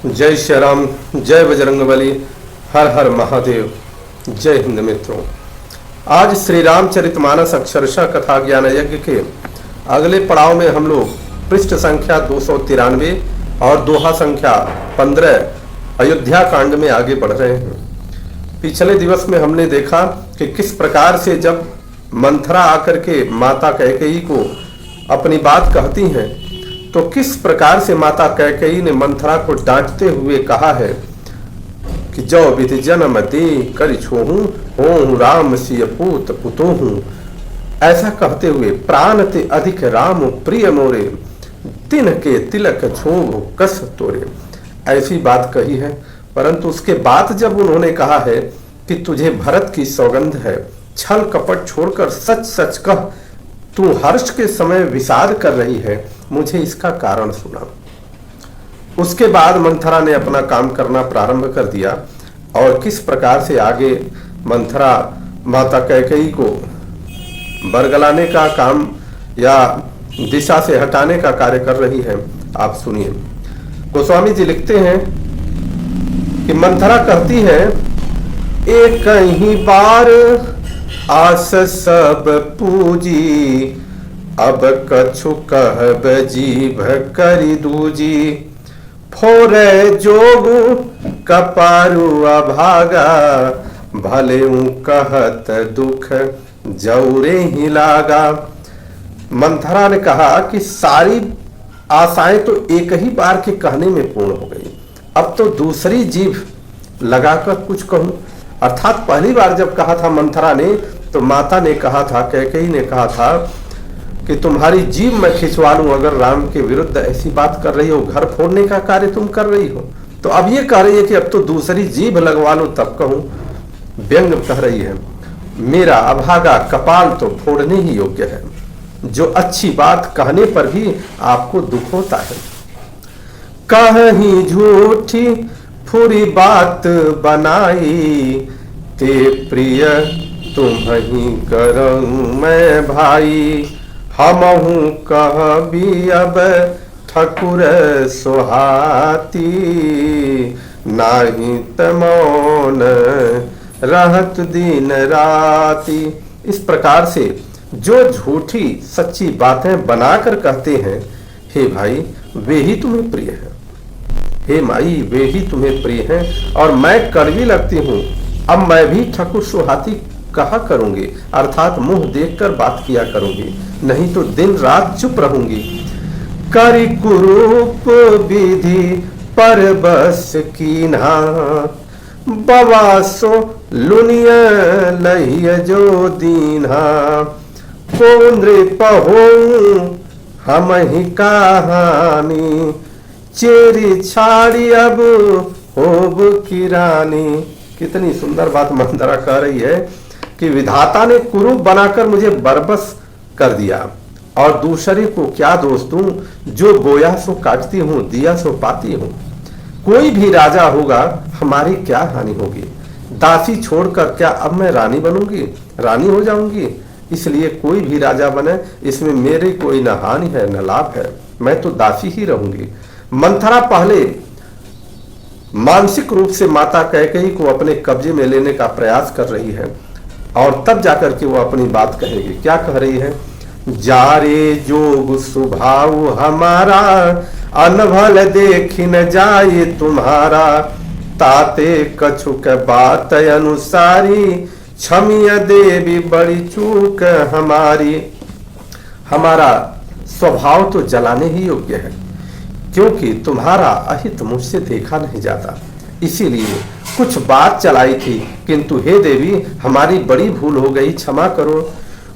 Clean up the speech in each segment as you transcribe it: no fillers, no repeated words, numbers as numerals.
जय श्री राम, जय बजरंगबली, हर हर महादेव। जय हिंद मित्रों। आज श्री रामचरितमानस अक्षरशः कथा ज्ञान यज्ञ के अगले पड़ाव में हम लोग पृष्ठ संख्या 293 और दोहा संख्या 15 अयोध्या कांड में आगे बढ़ रहे हैं। पिछले दिवस में हमने देखा कि किस प्रकार से जब मंथरा आकर के माता कैकेयी को अपनी बात कहती हैं तो किस प्रकार से माता कैकेयी ने मंथरा को डांटते हुए कहा है कि जो विधि जन्म दे कर छोहूं हों राम सिय पूत पुतोहूं। ऐसा कहते हुए प्राण ते अधिक राम प्रिय मोरे तिन के तिलक छोभ कस तोरे, ऐसी बात कही है। परंतु उसके बाद जब उन्होंने कहा है कि तुझे भरत की सौगंध है, छल कपट छोड़कर सच सच कह, तू हर्ष के समय विषाद कर रही है, मुझे इसका कारण सुना। उसके बाद मंथरा ने अपना काम करना प्रारंभ कर दिया और किस प्रकार से आगे मंथरा माता कैकेयी को बरगलाने का काम या दिशा से हटाने का कार्य कर रही है, आप सुनिए। गोस्वामी जी लिखते हैं कि मंथरा कहती है, एक ही बार आस सब पूजी, अब कछु कहब जीभ करी दूजी, फोरे जोगु कपारु अभागा, भले कहत दुख जौरे ही लागा। मंथरा ने कहा कि सारी आशाएं तो एक ही बार के कहने में पूर्ण हो गई, अब तो दूसरी जीभ लगाकर कुछ कहूं। अर्थात पहली बार जब कहा था मंथरा ने तो माता ने कहा था, कैकेयी ने कहा था कि तुम्हारी जीभ मैं खिंचवा लूं अगर राम के विरुद्ध ऐसी बात कर रही हो, घर फोड़ने का कार्य तुम कर रही हो। तो अब ये कह रही है कि अब तो दूसरी जीभ लगवा लूं तब कहूं। व्यंग कह रही है, मेरा अभागा कपाल तो फोड़ने ही योग्य है, जो अच्छी बात कहने पर भी आपको दुख होता है। कहीं झूठी फुरी बात बनाई, ते प्रिय तुम ही करऊं मैं भाई, हमहू कहबी अब ठकुर सोहाती, नाही तमौन रहत दिन राती। इस प्रकार से जो झूठी सच्ची बातें बनाकर कहते हैं, हे भाई वे ही तुम्हें प्रिय हैं, हे माई वे ही तुम्हें प्रिय हैं, और मैं कड़वी लगती हूँ, अब मैं भी ठकुर सुहाती कहा करूंगी, अर्थात मुंह देखकर बात किया करूंगी, नहीं तो दिन रात चुप रहूंगी। करी कुरूप विधि पर बस कीन्हा, बवासो लुनिया लहिय जो दीन्हा, कोंद्रे पहो हम ही कहानी, चेरी छाड़ी अब होब की रानी। कितनी सुंदर बात मंथरा कह रही है कि विधाता ने कुरूप बनाकर मुझे बरबस कर दिया, और दूसरे को क्या दोष दूं, जो बोया सो काटती हूं, दिया सो पाती हूं। कोई भी राजा होगा, हमारी क्या हानि होगी, दासी छोड़कर क्या अब मैं रानी बनूंगी, रानी हो जाऊंगी। इसलिए कोई भी राजा बने, इसमें मेरी कोई न हानि है न लाभ है, मैं तो दासी ही रहूंगी। मंथरा पहले मानसिक रूप से माता कैकेयी को अपने कब्जे में लेने का प्रयास कर रही है, और तब जाकर के वो अपनी बात कहेगी। क्या कह रही है, जारे जोग स्वभाव हमारा, अनभल देखी न जाए तुम्हारा, ताते कछु के बात अनुसारी, क्षमिया देवी बड़ी चूक हमारी। हमारा स्वभाव तो जलाने ही योग्य है, क्योंकि तुम्हारा अहित मुझसे देखा नहीं जाता, इसीलिए कुछ बात चलाई थी, किंतु हे देवी हमारी बड़ी भूल हो गई, क्षमा करो।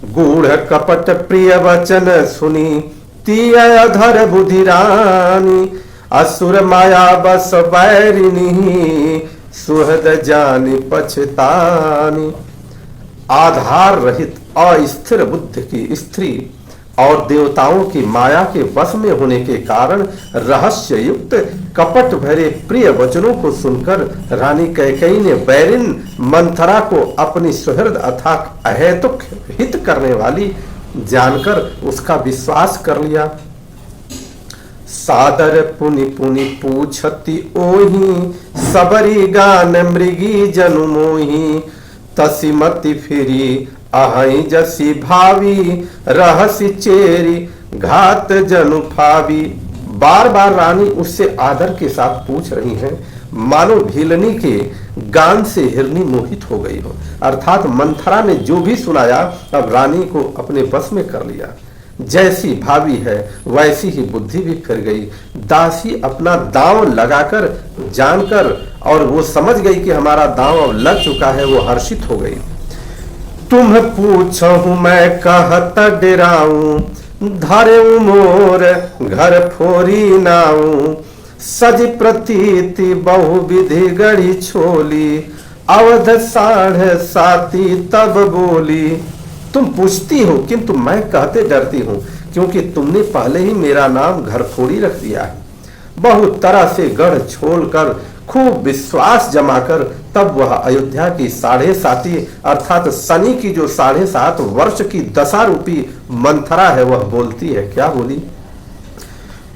गूढ़ कपट प्रिय वचन सुनी, तीय अधर बुद्धि रानी, असुर माया बस बैरिनी, सुहद जानी पछतानी। आधार रहित अस्थिर बुद्धि की स्त्री और देवताओं की माया के वश में होने के कारण रहस्य युक्त कपट भरे प्रिय वचनों को सुनकर रानी कैकेयी ने बैरिन मंथरा को अपनी सुहृद अर्थात अहेतुक हित करने वाली जानकर उसका विश्वास कर लिया। सादर पुनि पुनि पूछती ओही, सबरी गान मृगी जनु मोही। तसिमति फिरी अहि जसी भावी, रहसी चेरी घात जनु फावी। बार बार रानी उससे आदर के साथ पूछ रही हैं, मानो भीलनी के गान से हिरनी मोहित हो गई हो। अर्थात मंथरा ने जो भी सुनाया अब रानी को अपने बस में कर लिया। जैसी भावी है वैसी ही बुद्धि भी फिर गई। दासी अपना दांव लगाकर जानकर और वो समझ गई कि हमारा दांव अब लग चुका है, वो हर्षित हो गई। तुम पूछहु मैं कहत डेराऊं, धरे मोर घर फोरी नाऊं। सज प्रतीति बहु विधि गढ़ी छोली, अवध 7:30 तब बोली। तुम पूछती हो किंतु मैं कहते डरती हूँ, क्योंकि तुमने पहले ही मेरा नाम घर फोड़ी रख दिया है। बहुत तरह से गढ़ छोड़ कर खूब विश्वास जमाकर तब वह अयोध्या की 7:30 अर्थात शनि की जो 7.5 वर्ष की दशा रूपी मंथरा है वह बोलती है। क्या बोली?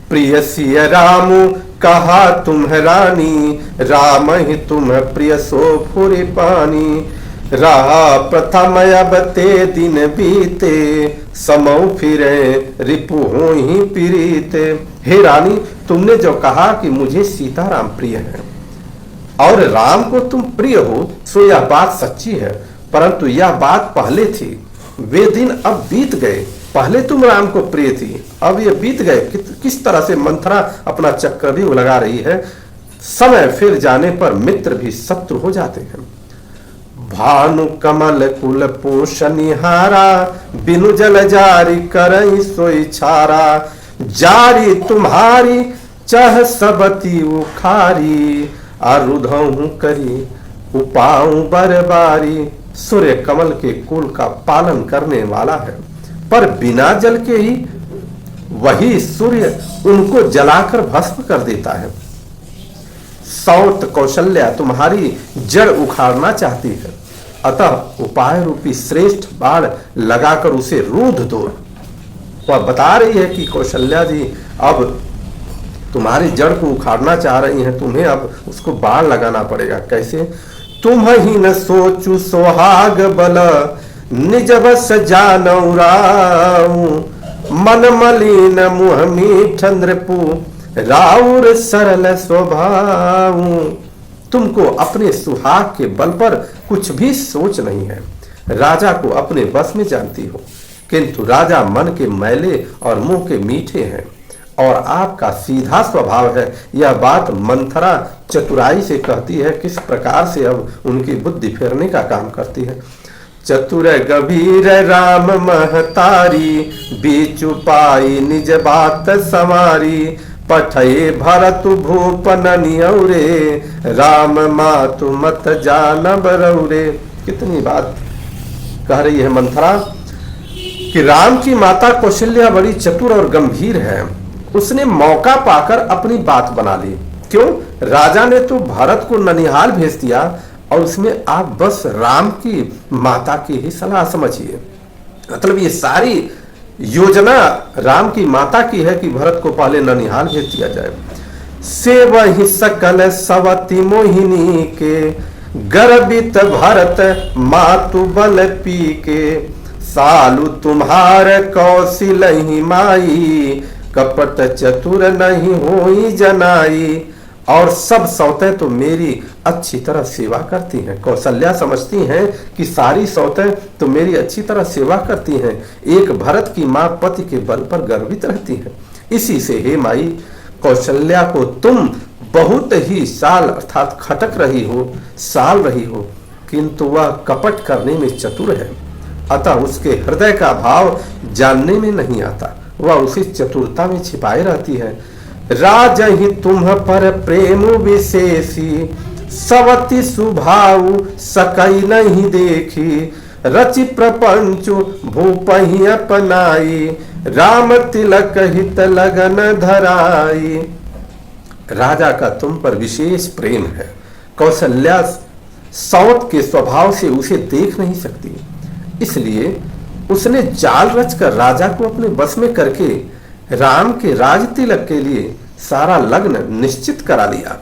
प्रिय सिय राम कहा तुम रानी, राम ही तुम प्रिय सो फुरी पानी। रहा प्रथम अब ते दिन बीते, समौ फिरे रिपु हो ही पीरीते। हे रानी, तुमने जो कहा कि मुझे सीताराम प्रिय है और राम को तुम प्रिय हो, सो यह बात सच्ची है, परंतु यह बात पहले थी। वे दिन अब बीत गए। पहले तुम राम को प्रिय थी, अब ये बीत गए। किस तरह से मंथरा अपना चक्र भी लगा रही है। समय फिर जाने पर मित्र भी शत्रु हो जाते हैं। भानु कमल कुल पोषनिहारा, बिनु जल जारी करई सोई छारा। जारी तुम्हारी चह सबती उखारी, अरुधहु करी उपाऊ बरबारी। सूर्य कमल के कुल का पालन करने वाला है, पर बिना जल के ही वही सूर्य उनको जलाकर भस्म कर देता है। सौत कौशल्या तुम्हारी जड़ उखाड़ना चाहती है, अतः उपाय रूपी श्रेष्ठ बाण लगाकर उसे रूध दो। वह बता रही है कि कौशल्या जी अब तुम्हारी जड़ को उखाड़ना चाह रही हैं, तुम्हें अब उसको बाण लगाना पड़ेगा। कैसे? तुम ही न सोचु सोहाग बल, निज बस जानऊ राऊ। मन मलिन मुह मीठ नृपु, राउर सरल स्वभाव। तुमको अपने सुहाग के बल पर कुछ भी सोच नहीं है। राजा को अपने बस में जानती हो, किंतु राजा मन के मैले और मुंह के मीठे हैं और आपका सीधा स्वभाव है। यह बात मंथरा चतुराई से कहती है, किस प्रकार से अब उनकी बुद्धि फेरने का काम करती है। चतुर गंभीर राम महतारी, बीच पाई निज बात समारी। पठये भरत भूपन नियौरे, राम मातु मत जानब रौरे। कितनी बात कह रही है मंथरा कि राम की माता कौशल्या बड़ी चतुर और गंभीर है। उसने मौका पाकर अपनी बात बना ली। क्यों? राजा ने तो भरत को ननिहाल भेज दिया और उसमें आप बस राम की माता की ही सलाह समझिए। मतलब ये सारी योजना राम की माता की है कि भरत को पहले ननिहाल भेज दिया जाए। से वही सकल सवती मोहिनी के, गर्वित भरत मातु बल पी के। सालु तुम्हार कौशिलहि माई, कपट चतुर नहीं होई जनाई। और सब सौतें तो मेरी अच्छी तरह सेवा करती हैं। कौशल्या समझती हैं कि सारी सौतें तो मेरी अच्छी तरह सेवा करती हैं। एक भरत की माँ पति के बल पर गर्वित रहती है। इसी से हे माई, कौशल्या को तुम बहुत ही साल अर्थात खटक रही हो, साल रही हो, किंतु वह कपट करने में चतुर है। अतः उसके हृदय का भाव जानने में नहीं आता, वह उसी चतुरता में छिपाए रहती है। राज ही तुम पर प्रेम विशेषी, सवती सुभाव सकई नहीं देखी। रचि प्रपंच भूपहि अपनाई, राम तिलक हित लगन धराई। राजा का तुम पर विशेष प्रेम है। कौशल्या सौत के स्वभाव से उसे देख नहीं सकती, इसलिए उसने जाल रचकर राजा को अपने बस में करके राम के राज तिलक के लिए सारा लग्न निश्चित करा लिया।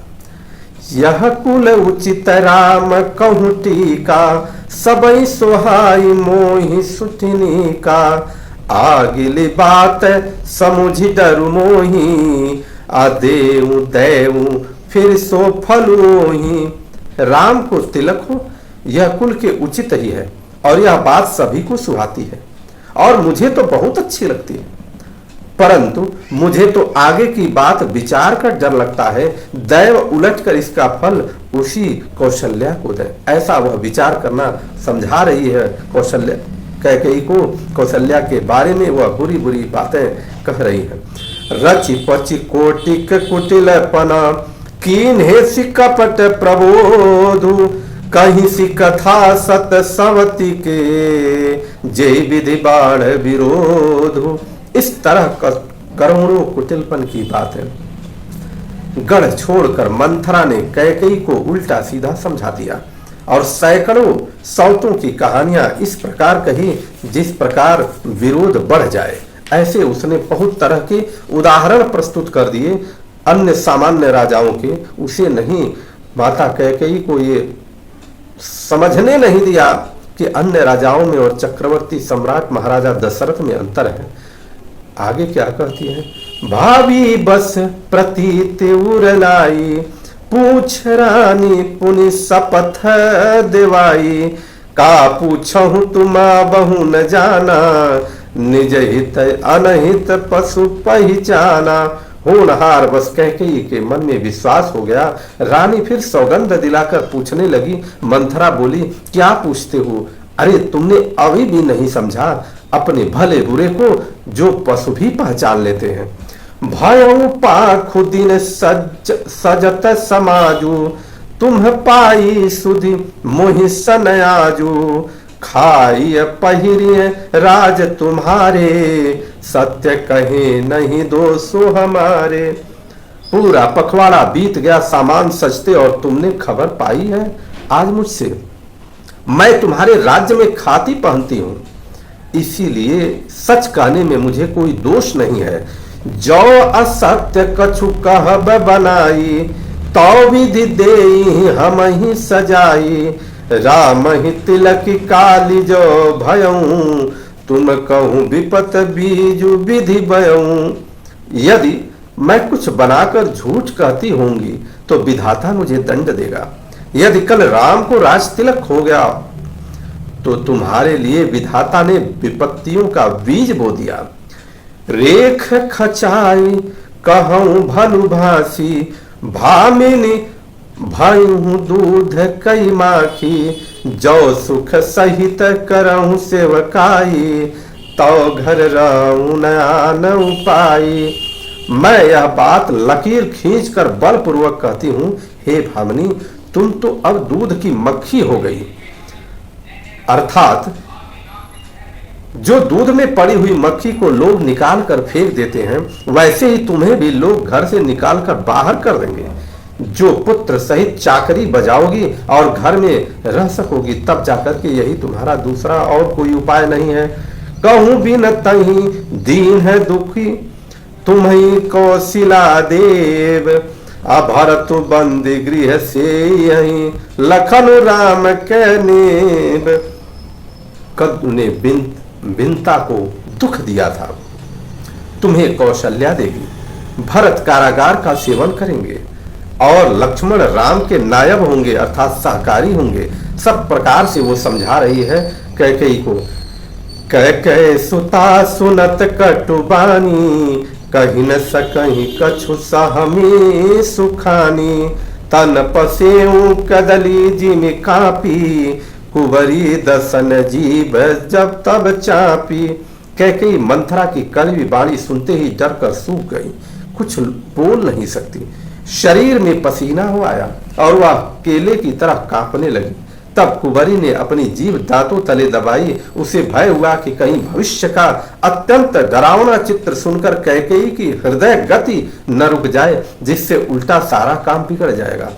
यह कुल उचित राम कहूँ टीका, सबई सोहाई मोहि सुठनी का। आगिली बात समुझ डरु मोही, आदेऊ देऊ फिर सो फलुही। राम को तिलक हो यह कुल के उचित ही है, और यह बात सभी को सुहाती है, और मुझे तो बहुत अच्छी लगती है। परंतु मुझे तो आगे की बात विचार कर डर लगता है, दैव उलटकर इसका फल उसी कौशल्या को दे। ऐसा वह विचार करना समझा रही है कौशल्या कैकेयी को। कौशल्या के बारे में वह बुरी बुरी बातें कह रही है। रचि पचि कोटिक कुटिलपना, कीन्हे सि कपट प्रबोधु। कहीं सी कथा सत सवती के, जय विधि बाण विरोधु। इस तरह करोड़ों कुटिलपन की बात है। गढ़ छोड़कर मंथरा ने कैकेयी को उल्टा सीधा समझा दिया, और सैकड़ों सौतों की कहानियां इस प्रकार कही जिस प्रकार विरोध बढ़ जाए। ऐसे उसने बहुत तरह के उदाहरण प्रस्तुत कर दिए अन्य सामान्य राजाओं के। उसे नहीं, माता कैकेयी को ये समझने नहीं दिया कि अन्य राजाओं में और चक्रवर्ती सम्राट महाराजा दशरथ में अंतर है। आगे क्या कहती है? भावी बस प्रतीत उरलाई, पूछ रानी पुनि शपथ देवाई। का पूछहु तुम बहु न जाना, निज हित अनहित पशु पहचाना। होनहार बस कैकेयी के मन में विश्वास हो गया। रानी फिर सौगंध दिलाकर पूछने लगी। मंथरा बोली, क्या पूछते हो? अरे तुमने अभी भी नहीं समझा अपने भले बुरे को, जो पशु भी पहचान लेते हैं। भयउ पाखु दिन सजत समाजू, तुम पाई सुधि मोहि सन आजू। खाइए पहिरिए राज तुम्हारे, सत्य कहे नहीं दोषो हमारे। पूरा पखवाड़ा बीत गया सामान सजते, और तुमने खबर पाई है आज मुझसे। मैं तुम्हारे राज्य में खाती पहनती हूं, इसीलिए सच कहने में मुझे कोई दोष नहीं है। जो असत्य कछु कहब बनाई, तो विधि देई हम ही सजाई। राम ही तिलक काली जो भयऊ, तुम कहूं विपत बीजु विधि बयऊ। यदि मैं कुछ बनाकर झूठ कहती होंगी तो विधाता मुझे दंड देगा। यदि कल राम को राज तिलक हो गया तो तुम्हारे लिए विधाता ने विपत्तियों का बीज बो दिया। रेख खचाई कहूं भलु भासी, भामिनी भयू दूध कई माखी। जो सुख सहित करहूं सेवकाई, तो घर रहूं न उपाई। मैं यह बात लकीर खींचकर बलपूर्वक कहती हूं, हे भामिनी, तुम तो अब दूध की मक्खी हो गई। अर्थात जो दूध में पड़ी हुई मक्खी को लोग निकाल कर फेंक देते हैं, वैसे ही तुम्हें भी लोग घर से निकाल कर बाहर कर देंगे। जो पुत्र सहित चाकरी बजाओगी और घर में रह सकोगी, तब जाकर के यही तुम्हारा दूसरा और कोई उपाय नहीं है। कहूं भी न तही दीन है दुखी, तुम्ही कौशिला देव। अभरत बंद गृह से यही, लखन राम के नेब। कद ने बिनता को दुख दिया था, तुम्हें कौशल्या देगी। भरत कारागार का सेवन करेंगे, और लक्ष्मण राम के नायब होंगे, अर्थात सहकारी होंगे। सब प्रकार से वो समझा रही है कैकेयी को। कैकेयी सुता सुनत कटुबानी, कहीं न सकहीं कछु सहमी सुखानी। तन पसेऊ कदली जिमि कापी, कुंवरी दसन जीव जब तब चापी। कैकेयी मंथरा की कड़वी बाणी सुनते ही डर कर सूख गई, कुछ बोल नहीं सकती। शरीर में पसीना हो आया और वह केले की तरह कांपने लगी। तब कुंवरी ने अपनी जीभ दांतों तले दबाई। उसे भय हुआ कि कहीं भविष्य का अत्यंत डरावना चित्र सुनकर कैकेयी की हृदय गति न रुक जाए, जिससे उल्टा सारा काम बिगड़ जाएगा।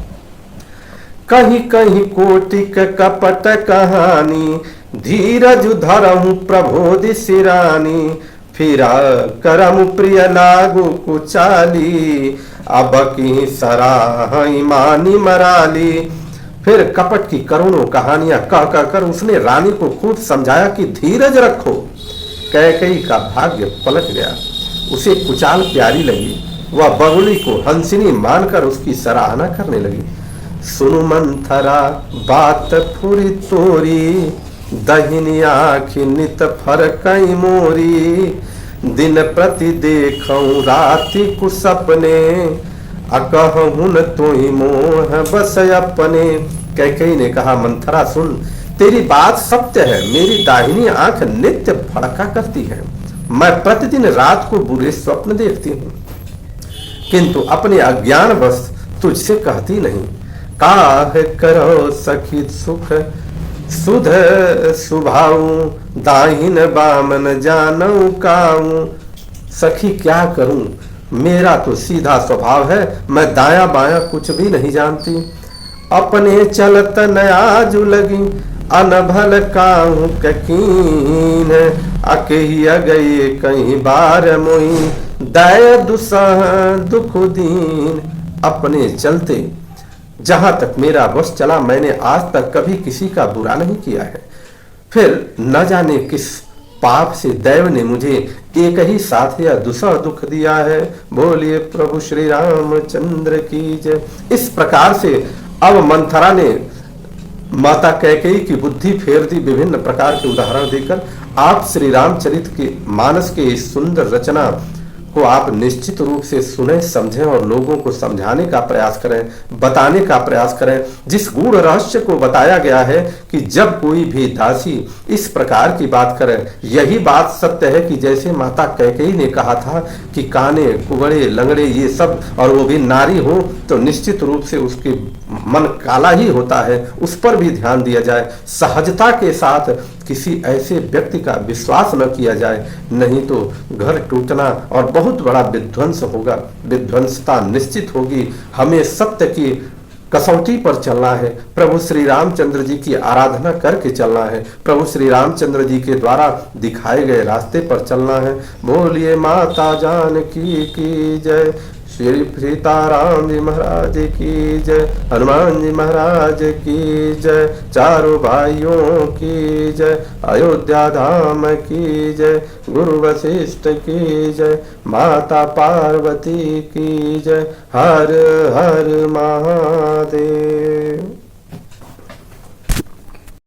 कहीं कहीं कोटिक कपट कहानी, धीरज धरहूं प्रबोधि सिरानी। फिरा करम प्रिय लागू कुचाली, अब की सराहई मानी मराली। फिर कपट की करोड़ों कहानियां कह कहकर उसने रानी को खूब समझाया कि धीरज रखो। कैकेयी का भाग्य पलट गया, उसे कुचाल प्यारी लगी। वह बगुली को हंसिनी मानकर उसकी सराहना करने लगी। सुनु मंथरा बात फुरी तोरी, दहिनी आँखि नित फरकई मोरी। दिन प्रति देखऊं राति कुसपने, अकहुन तोई मोह बस अपने। कैकेयी ने कहा, मंथरा सुन, तेरी बात सत्य है। मेरी दाहिनी आंख नित्य फड़का करती है। मैं प्रतिदिन रात को बुरे स्वप्न देखती हूँ, किंतु अपने अज्ञानवश तुझसे कहती नहीं। काहे करो सखी सुख सुध सुभाऊ, दाहिन बामन जानऊ काऊ। सखी क्या करूं, मेरा तो सीधा स्वभाव है, मैं दाया बाया कुछ भी नहीं जानती। अपने चलत नयाज लगी, अनभल काहू ककीन। अकेहिया गई कहीं बार मोई, दया दुसह दुख दीन। अपने चलते जहां तक मेरा बस चला, मैंने आज तक कभी किसी का बुरा नहीं किया है। फिर न जाने किस पाप से दैव ने मुझे एक ही साथ या दूसरा दुख दिया है। बोलिए प्रभु श्री रामचंद्र की जय। इस प्रकार से अब मंथरा ने माता कैकेयी की बुद्धि फेर दी। विभिन्न प्रकार के उदाहरण देकर आप श्री रामचरित के मानस के इस सुंदर रचना को आप निश्चित रूप से सुने, समझें और लोगों को समझाने का प्रयास करें, बताने का प्रयास करें। जिस गूढ़ रहस्य को बताया गया है कि जब कोई भी दासी इस प्रकार की बात करे, यही बात सत्य है कि जैसे माता कैकेयी ने कहा था कि काने कुबड़े लंगड़े ये सब, और वो भी नारी हो, तो निश्चित रूप से उसके मन काला ही होता है। उस पर भी ध्यान दिया जाए। सहजता के साथ किसी ऐसे व्यक्ति का विश्वास न किया जाए, नहीं तो घर टूटना और बहुत बड़ा विध्वंस होगा, विध्वंसता निश्चित होगी। हमें सत्य की कसौटी पर चलना है, प्रभु श्री रामचंद्र जी की आराधना करके चलना है, प्रभु श्री रामचंद्र जी के द्वारा दिखाए गए रास्ते पर चलना है। बोलिए माता जानकी की जय, श्री सीताराम जी महाराज की जय, हनुमान जी महाराज की जय, चारों भाइयों की जय, अयोध्या धाम की जय, गुरु वशिष्ठ की जय, माता पार्वती की जय। हर हर महादेव।